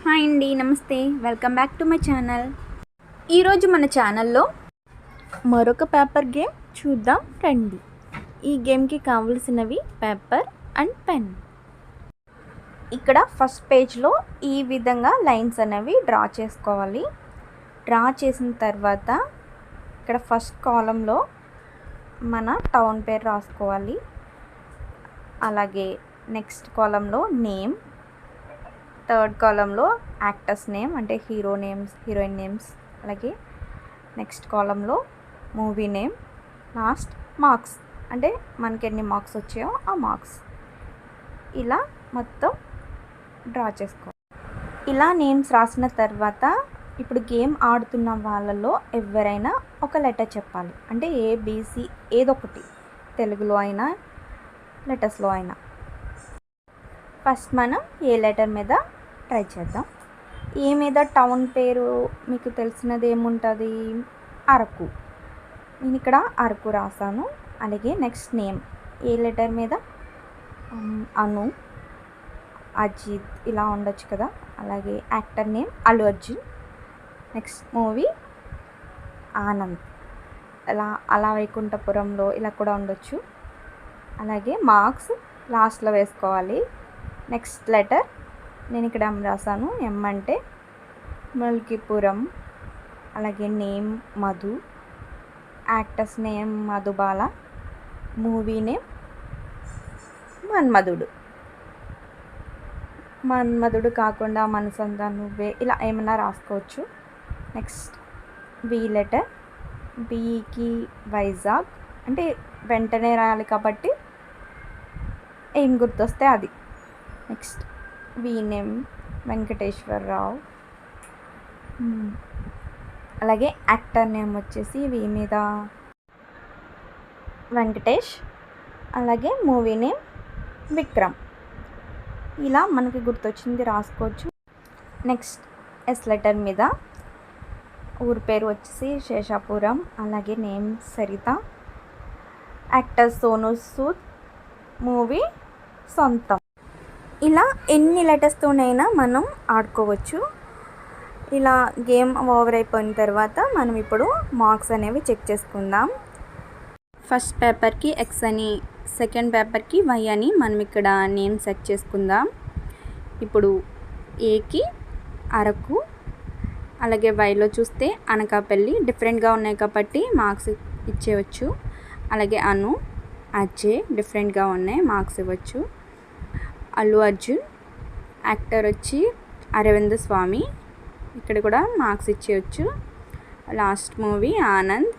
Hi అండి, నమస్తే. Welcome back to my channel. ఈరోజు మన ఛానల్లో మరొక పేపర్ గేమ్ చూద్దాం రండి. ఈ గేమ్కి కావలసినవి పేపర్ అండ్ పెన్. ఇక్కడ ఫస్ట్ పేజ్లో ఈ విధంగా లైన్స్ అనేవి డ్రా చేసుకోవాలి. డ్రా చేసిన తర్వాత ఇక్కడ ఫస్ట్ కాలంలో మన టౌన్ పేరు రాసుకోవాలి. అలాగే నెక్స్ట్ కాలంలో నేమ్, థర్డ్ కాలంలో యాక్టర్స్ నేమ్ అంటే హీరో నేమ్స్, హీరోయిన్ నేమ్స్, అలాగే నెక్స్ట్ కాలంలో మూవీ నేమ్, లాస్ట్ మార్క్స్ అంటే మనకి ఎన్ని మార్క్స్ వచ్చాయో ఆ మార్క్స్. ఇలా మొత్తం డ్రా చేసుకోవాలి. ఇలా నేమ్స్ రాసిన తర్వాత ఇప్పుడు గేమ్ ఆడుతున్న వాళ్ళలో ఎవరైనా ఒక లెటర్ చెప్పాలి. అంటే ఏబిసి ఏదొకటి, తెలుగులో అయినా లెటర్స్లో అయినా. ఫస్ట్ మనం ఏ లెటర్ మీద ట్రై చేద్దాం. ఏ మీద టౌన్ పేరు మీకు తెలిసినది ఏముంటుంది? అరకు. నేను ఇక్కడ అరకు రాసాను. అలాగే నెక్స్ట్ నేమ్ ఏ లెటర్ మీద? అను, అజిత్ ఇలా ఉండొచ్చు కదా. అలాగే actor name Allu Arjun. Next movie Anand, అలా వైకుంఠపురంలో ఇలా కూడా ఉండొచ్చు. అలాగే మార్క్స్ లాస్ట్లో వేసుకోవాలి. నెక్స్ట్ లెటర్ నేను ఇక్కడ ఎం రాసాను. ఎం అంటే మల్కీపురం. అలాగే name Madhu, actors name Madhubala, movie name Manmadhudu కాకుండా మనసంతా నువ్వే ఇలా ఏమన్నా రాసుకోవచ్చు. Next B letter. బికి వైజాగ్ అంటే వెంటనే రాయాలి కాబట్టి ఏం గుర్తొస్తే అది. Next V name Venkateswararao. అలాగే యాక్టర్ నేమ్ వచ్చేసి వి మీద వెంకటేష్. అలాగే మూవీ నేమ్ విక్రమ్. ఇలా మనకి గుర్తొచ్చింది రాసుకోవచ్చు. నెక్స్ట్ ఎస్ లెటర్ మీద ఊరి పేరు వచ్చేసి శేషాపురం. అలాగే name Saritha, actor Sonu Sood, movie సొంతం. ఇలా ఎన్ని లెటర్స్తోనైనా మనం ఆడుకోవచ్చు. ఇలా గేమ్ ఓవర్ అయిపోయిన తర్వాత మనం ఇప్పుడు మార్క్స్ అనేవి చెక్ చేసుకుందాం. ఫస్ట్ పేపర్కి ఎక్స్ అని, సెకండ్ పేపర్కి వై అని మనం ఇక్కడ నేమ్ సెట్ చేసుకుందాం. ఇప్పుడు ఏకి అరకు, అలాగే వైలో చూస్తే అనకాపల్లి డిఫరెంట్గా ఉన్నాయి కాబట్టి మార్క్స్ ఇచ్చేయచ్చు. అలాగే అను, అజయ్ డిఫరెంట్గా ఉన్నాయి, మార్క్స్ ఇవ్వచ్చు. అల్లు అర్జున్, యాక్టర్ వచ్చి అరవింద్ స్వామి, ఇక్కడ కూడా మార్క్స్ ఇచ్చేయచ్చు. లాస్ట్ మూవీ ఆనంద్,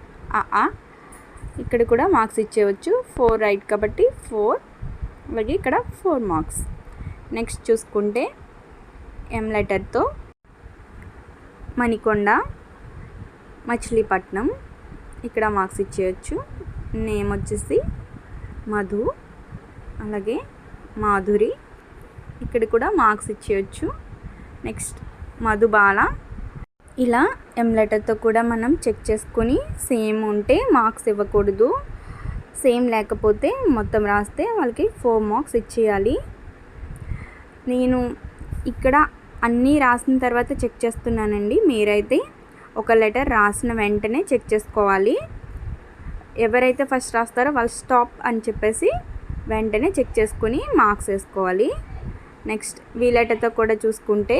ఇక్కడ కూడా మార్క్స్ ఇచ్చేయచ్చు. 4 రైట్ కాబట్టి 4, అలాగే ఇక్కడ 4 మార్క్స్. నెక్స్ట్ చూసుకుంటే ఎం లెటర్తో మణికొండ, మచిలీపట్నం, ఇక్కడ మార్క్స్ ఇచ్చేయచ్చు. నేమ్ వచ్చేసి మధు, అలాగే మాధురి, ఇక్కడ కూడా మార్క్స్ ఇచ్చేయచ్చు. నెక్స్ట్ మధుబాల. ఇలా ఎం లెటర్తో కూడా మనం చెక్ చేసుకొని సేమ్ ఉంటే మార్క్స్ ఇవ్వకూడదు. సేమ్ లేకపోతే మొత్తం రాస్తే వాళ్ళకి 4 మార్క్స్ ఇచ్చేయాలి. నేను ఇక్కడ అన్నీ రాసిన తర్వాత చెక్ చేస్తున్నానండి. మీరైతే ఒక లెటర్ రాసిన వెంటనే చెక్ చేసుకోవాలి. ఎవరైతే ఫస్ట్ రాస్తారో వాళ్ళు స్టాప్ అని చెప్పేసి వెంటనే చెక్ చేసుకొని మార్క్స్ వేసుకోవాలి. నెక్స్ట్ వీ లెటర్తో కూడా చూసుకుంటే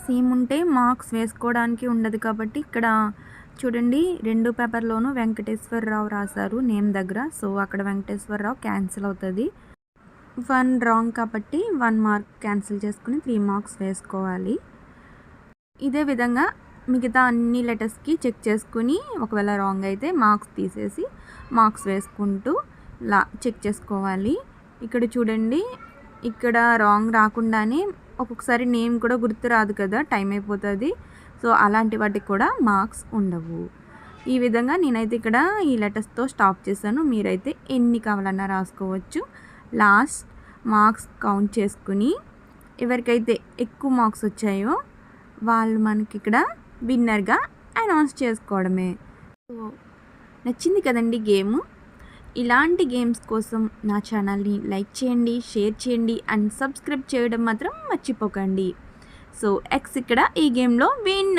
సేమ్ ఉంటే మార్క్స్ వేసుకోవడానికి ఉండదు కాబట్టి ఇక్కడ చూడండి 2 పేపర్లోనూ వెంకటేశ్వరరావు రాశారు నేమ్ దగ్గర. సో అక్కడ వెంకటేశ్వరరావు క్యాన్సిల్ అవుతుంది. 1 రాంగ్ కాబట్టి 1 మార్క్ క్యాన్సిల్ చేసుకుని 3 మార్క్స్ వేసుకోవాలి. ఇదే విధంగా మిగతా అన్ని లెటర్స్కి చెక్ చేసుకుని ఒకవేళ రాంగ్ అయితే మార్క్స్ తీసేసి మార్క్స్ వేసుకుంటూ చెక్ చేసుకోవాలి. ఇక్కడ చూడండి, ఇక్కడ రాంగ్ రాకుండానే ఒక్కొక్కసారి నేమ్ కూడా గుర్తు రాదు కదా, టైం అయిపోతుంది. సో అలాంటి వాటికి కూడా మార్క్స్ ఉండవు. ఈ విధంగా నేనైతే ఇక్కడ ఈ లెటర్స్తో స్టాప్ చేశాను. మీరైతే ఎన్ని కావాలన్నా రాసుకోవచ్చు. లాస్ట్ మార్క్స్ కౌంట్ చేసుకుని ఎవరికైతే ఎక్కువ మార్క్స్ వచ్చాయో వాళ్ళు మనకి ఇక్కడ విన్నర్గా అనౌన్స్ చేసుకోవడమే. సో నచ్చింది కదండి గేమ్. ఇలాంటి గేమ్స్ కోసం నా ఛానల్ని లైక్ చేయండి, షేర్ చేయండి అండ్ సబ్స్క్రైబ్ చేయడం మాత్రం మర్చిపోకండి. సో ఎక్స్ ఇక్కడ ఈ గేమ్లో విన్.